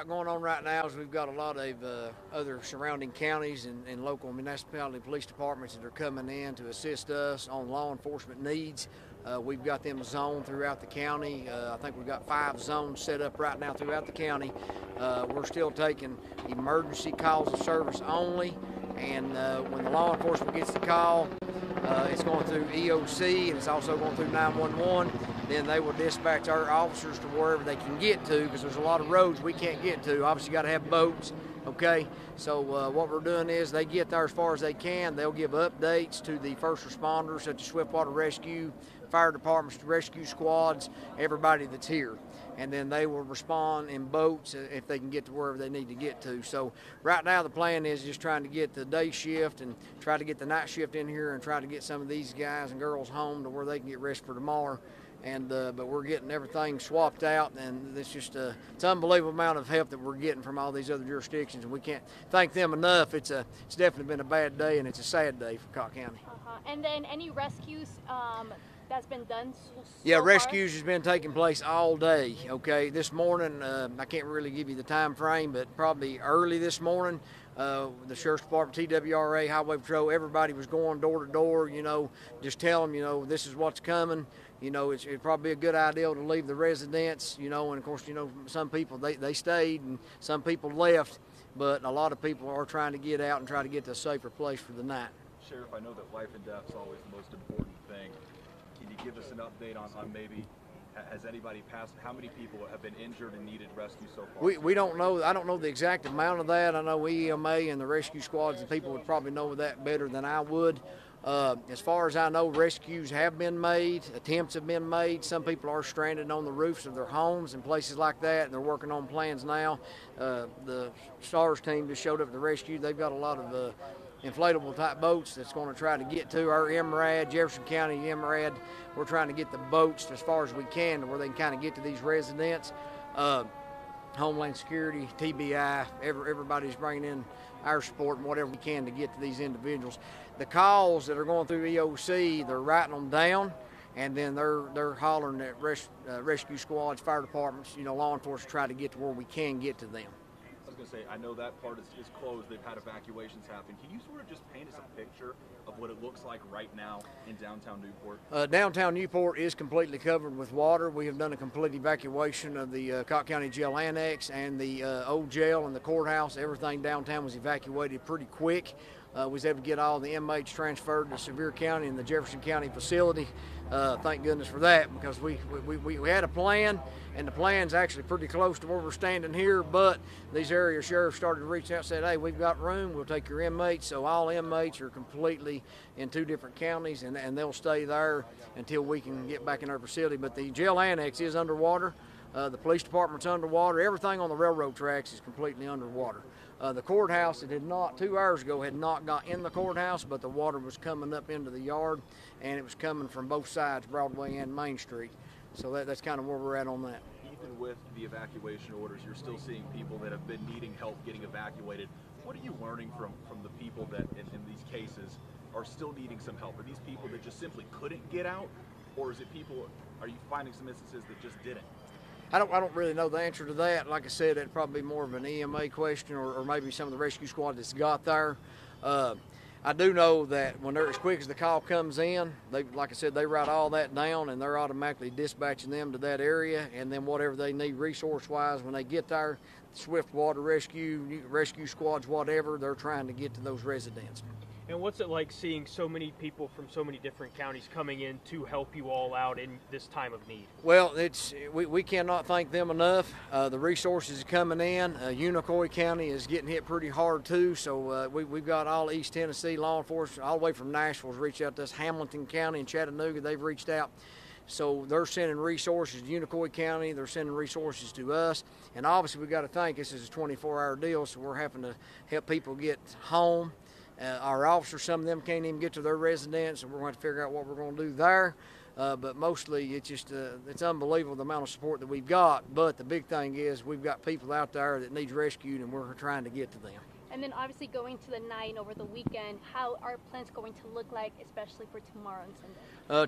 Going on right now is we've got a lot of other surrounding counties and local municipality police departments that are coming in to assist us on law enforcement needs. We've got them zoned throughout the county. I think we've got 5 zones set up right now throughout the county. We're still taking emergency calls of service only, and when the law enforcement gets the call, it's going through EOC and it's also going through 911. Then they will dispatch our officers to wherever they can get to, because there's a lot of roads we can't get to. Obviously, you got to have boats, okay? So what we're doing is they get there as far as they can. They'll give updates to the first responders, such as Swiftwater Rescue, fire departments, rescue squads, everybody that's here. And then they will respond in boats if they can get to wherever they need to get to. So right now the plan is just trying to get the day shift and try to get the night shift in here and try to get some of these guys and girls home to where they can get rest for tomorrow. And but we're getting everything swapped out, and it's just it's an unbelievable amount of help that we're getting from all these other jurisdictions, and we can't thank them enough. It's definitely been a bad day, and it's a sad day for Cocke County. And then any rescues that's been done yeah, far? Rescues has been taking place all day. Okay, this morning I can't really give you the time frame, but probably early this morning. The Sheriff's Department, TWRA, Highway Patrol, everybody was going door to door, just tell them, this is what's coming. It'd probably be a good idea to leave the residents, and of course, some people, they stayed and some people left, but a lot of people are trying to get out and try to get to a safer place for the night. Sheriff, I know that life and death is always the most important thing. Can you give us an update on maybe, has anybody passed, how many people have been injured and needed rescue so far? We don't know. I don't know the exact amount of that. I know EMA and the rescue squads and people would probably know that better than I would. As far as I know, rescues have been made, attempts have been made. Some people are stranded on the roofs of their homes and places like that, and they're working on plans now. The STARS team just showed up at the rescue. They've got a lot of inflatable type boats that's going to try to get to our MRAD, Jefferson County MRAD. We're trying to get the boats as far as we can to where they can kind of get to these residents. Homeland Security, TBI, everybody's bringing in our support and whatever we can to get to these individuals. The calls that are going through EOC, they're writing them down, and then they're hollering at rescue squads, fire departments, law enforcement, try to get to where we can get to them. I was going to say, I know that part is closed. They've had evacuations happen. Can you sort of just paint us a picture of what it looks like right now in downtown Newport? Downtown Newport is completely covered with water. We have done a complete evacuation of the Cocke County Jail Annex and the old jail and the courthouse. Everything downtown was evacuated pretty quick. We was able to get all the inmates transferred to Sevier County and the Jefferson County facility. Thank goodness for that, because we had a plan, and the plan's actually pretty close to where we're standing here, but these area sheriffs started reaching out and said, hey, we've got room, we'll take your inmates. So all inmates are completely in 2 different counties, and they'll stay there until we can get back in our facility. But the jail annex is underwater. The police department's underwater. Everything on the railroad tracks is completely underwater. The courthouse, it had not, 2 hours ago, had not got in the courthouse, but the water was coming up into the yard, and it was coming from both sides, Broadway and Main Street. So that's kind of where we're at on that. Even with the evacuation orders, you're still seeing people that have been needing help getting evacuated. What are you learning from the people that in these cases are still needing some help? Are these people that just simply couldn't get out, or is it people, are you finding some instances that just didn't? I don't really know the answer to that. Like I said, it'd probably be more of an EMA question, or maybe some of the rescue squad that's got there. I do know that when they're as quick as the call comes in, like I said, they write all that down and they're automatically dispatching them to that area, and then whatever they need resource-wise when they get there, Swiftwater rescue squads, whatever, they're trying to get to those residents. And what's it like seeing so many people from so many different counties coming in to help you all out in this time of need? Well, we cannot thank them enough. The resources are coming in. Cocke County is getting hit pretty hard too, so we've got all East Tennessee law enforcement all the way from Nashville's reached out to us. Hamilton County and Chattanooga, they've reached out. So they're sending resources to Cocke County, they're sending resources to us, and obviously we got to think this is a 24-hour deal, so we're having to help people get home. Our officers, some of them can't even get to their residence, and we're going to figure out what we're going to do there. But mostly it's just it's unbelievable the amount of support that we've got. But the big thing is we've got people out there that need rescued, and we're trying to get to them. And then obviously going to the night over the weekend, how are plans going to look like, especially for tomorrow and Sunday?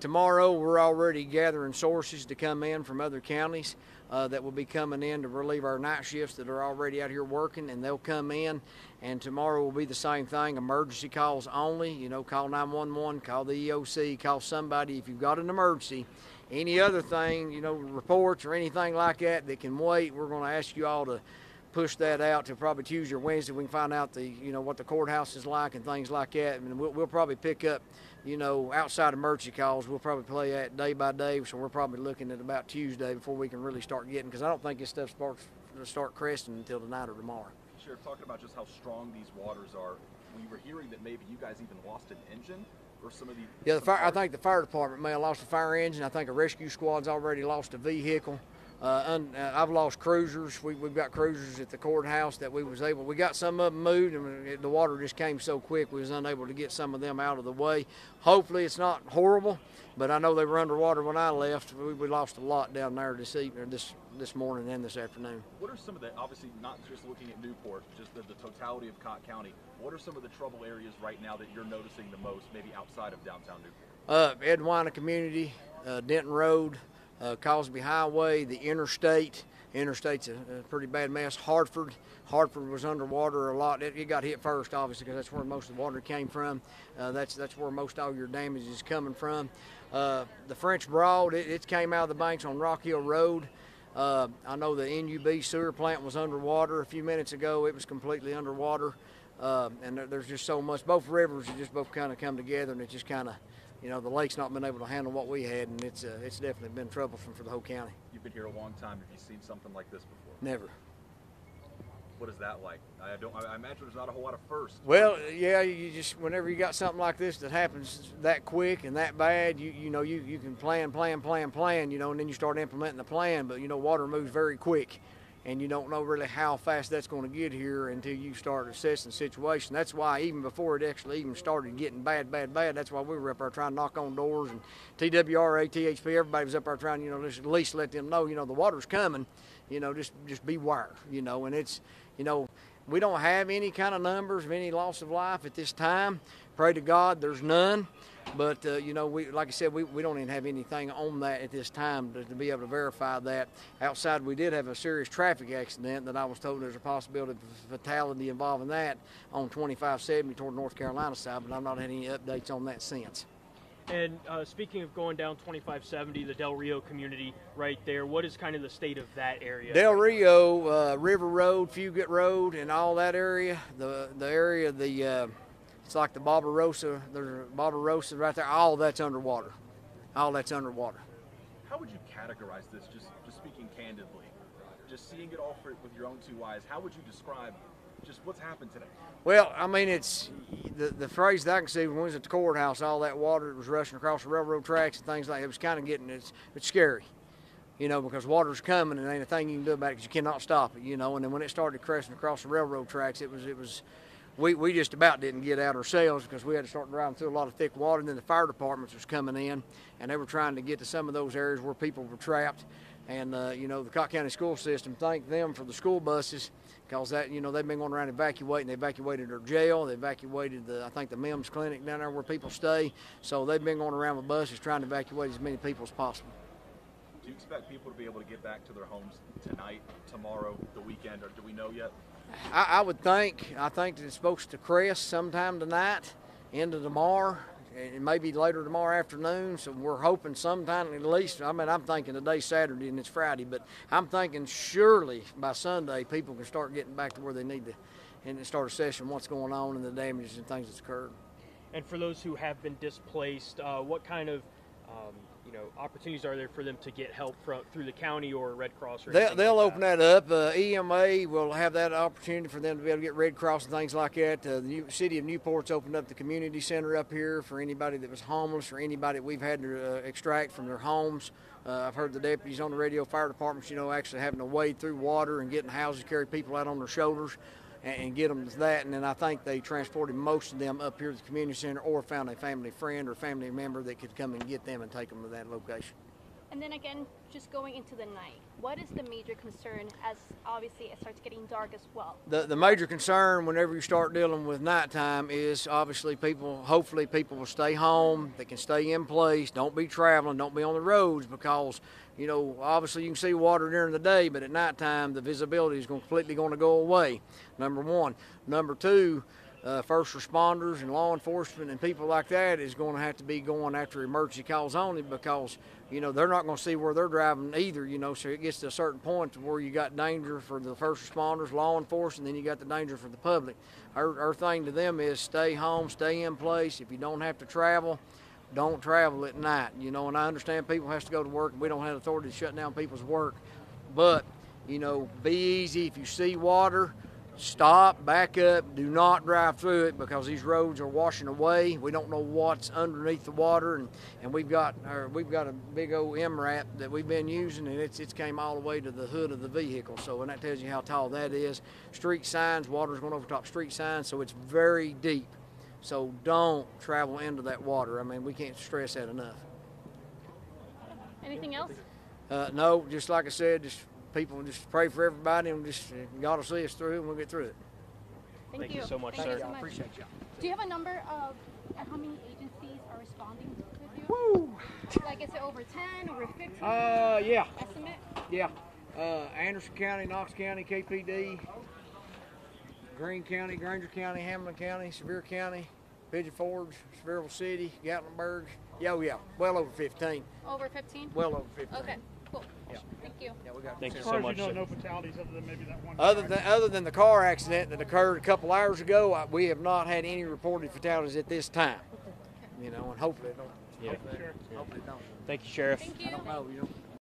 Tomorrow, we're already gathering sources to come in from other counties that will be coming in to relieve our night shifts that are already out here working, and they'll come in. And tomorrow will be the same thing, emergency calls only. You know, call 911, call the EOC, call somebody if you've got an emergency. Any other thing, you know, reports or anything like that that can wait, we're going to ask you all to push that out to probably Tuesday or Wednesday. We can find out what the courthouse is like and things like that. And we'll probably pick up, outside emergency calls. We'll probably play that day by day. So we're probably looking at about Tuesday before we can really start getting, because I don't think this stuff starts to start cresting until tonight or tomorrow. Sheriff, talking about just how strong these waters are, we were hearing that maybe you guys even lost an engine or some of the... Yeah, I think the fire department may have lost a fire engine. I think a rescue squad's already lost a vehicle. I've lost cruisers. We've got cruisers at the courthouse that we got some of them moved, and the water just came so quick we was unable to get some of them out of the way. Hopefully it's not horrible, but I know they were underwater when I left. We lost a lot down there this morning and this afternoon. What are some of the, obviously not just looking at Newport, just the totality of Cocke County, what are some of the trouble areas right now that you're noticing the most, maybe outside of downtown Newport? Edwina community, Denton Road, Cosby Highway, the interstate. Interstate's a pretty bad mess. Hartford was underwater a lot. It got hit first, obviously, because that's where most of the water came from. That's where most all your damage is coming from. The French Broad, it came out of the banks on Rock Hill Road. I know the NUB sewer plant was underwater a few minutes ago. It was completely underwater. And there's just so much. Both rivers have just both kind of come together, and it just kind of, the lake's not been able to handle what we had, and it's definitely been troublesome for the whole county. You've been here a long time. Have you seen something like this before? Never. What is that like? I imagine there's not a whole lot of firsts. Well, yeah, you just, whenever you got something like this that happens that quick and that bad, you can plan, and then you start implementing the plan, but water moves very quick. And you don't know really how fast that's going to get here until you start assessing the situation. That's why even before it actually even started getting bad, that's why we were up there trying to knock on doors, and TWRA, THP, everybody was up there trying, just at least let them know, the water's coming, just beware, and it's, we don't have any kind of numbers of any loss of life at this time. Pray to God there's none. But, like I said, we don't even have anything on that at this time to be able to verify that. Outside, we did have a serious traffic accident that I was told there's a possibility of fatality involving that on 2570 toward North Carolina side, but I've not had any updates on that since. And speaking of going down 2570, the Del Rio community right there, what is kind of the state of that area? Del Rio, River Road, Fugate Road, and all that area, the area, it's like the Barbarossa, there's Barbarossa right there, all that's underwater. All that's underwater. How would you categorize this, just speaking candidly? Just seeing it all with your own two eyes, how would you describe just what's happened today? Well, I mean, it's the phrase that I can see when we was at the courthouse, all that water that was rushing across the railroad tracks and things like that, it was kind of getting, it's scary, because water's coming and ain't a thing you can do about it because you cannot stop it, and then when it started crashing across the railroad tracks, it was we just about didn't get out ourselves because we had to start driving through a lot of thick water, and then the fire departments was coming in, and they were trying to get to some of those areas where people were trapped. And, the Cocke County school system, thank them for the school buses, because that, they've been going around evacuating. They evacuated their jail. They evacuated, I think, the MIMS clinic down there where people stay. So they've been going around with buses trying to evacuate as many people as possible. Do you expect people to be able to get back to their homes tonight, tomorrow, the weekend, or do we know yet? I would think. I think that it's supposed to crest sometime tonight, into tomorrow, and maybe later tomorrow afternoon. So we're hoping sometime at least. I mean, I'm thinking today's Saturday and it's Friday, but I'm thinking surely by Sunday people can start getting back to where they need to, and start assessing what's going on and the damages and things that's occurred. And for those who have been displaced, what kind of opportunities are there for them to get help through the county or Red Cross? Or they'll open that up. EMA will have that opportunity for them to be able to get Red Cross and things like that. The city of Newport's opened up the community center up here for anybody that was homeless or anybody that we've had to extract from their homes. I've heard the deputies on the radio, fire departments, actually having to wade through water and getting houses, carry people out on their shoulders and get them to that. And then I think they transported most of them up here to the community center or found a family friend or family member that could come and get them and take them to that location. And then again, just going into the night, what is the major concern as obviously it starts getting dark as well? The major concern whenever you start dealing with nighttime is obviously hopefully people will stay home, they can stay in place, don't be traveling, don't be on the roads, because, you know, obviously you can see water during the day, but at nighttime the visibility is completely going to go away, number one. Number two, first responders and law enforcement and people like that is going to have to be going after emergency calls only, because, you know, they're not going to see where they're driving either, you know, so it gets to a certain point where you got danger for the first responders, law enforcement, and then you got the danger for the public. Our thing to them is stay home, stay in place. If you don't have to travel, don't travel at night, you know, and I understand people have to go to work and we don't have authority to shut down people's work, but, you know, be easy. If you see water, stop, back up, do not drive through it, because these roads are washing away. We don't know what's underneath the water, and we've got a big old MRAP that we've been using, and it's came all the way to the hood of the vehicle. So, and that tells you how tall that is. Street signs, water's going over top street signs, so it's very deep. So don't travel into that water. I mean, we can't stress that enough. Anything else? No, just like I said, people just pray for everybody, and just God will see us through, and we'll get through it. Thank you so much, Thank sir. you so much. Appreciate you. Do you have a number of how many agencies are responding with you? Woo! Like, is it over 10, over 15? Yeah. Estimate? Yeah. Anderson County, Knox County, KPD, Greene County, Granger County, Hamlin County, Sevier County, Pigeon Forge, Sevierville City, Gatlinburg. Yeah, well over 15. Over 15? Well over 15. Okay, cool. Yeah. Thank you. Yeah, we got. Thank you As so far as much, you know, sir. no fatalities other than maybe that one. Other than the car accident that occurred a couple hours ago, we have not had any reported fatalities at this time. You know, and hopefully it don't. Yeah. Hopefully it don't. Thank you, Sheriff. Thank you. I don't know. You know.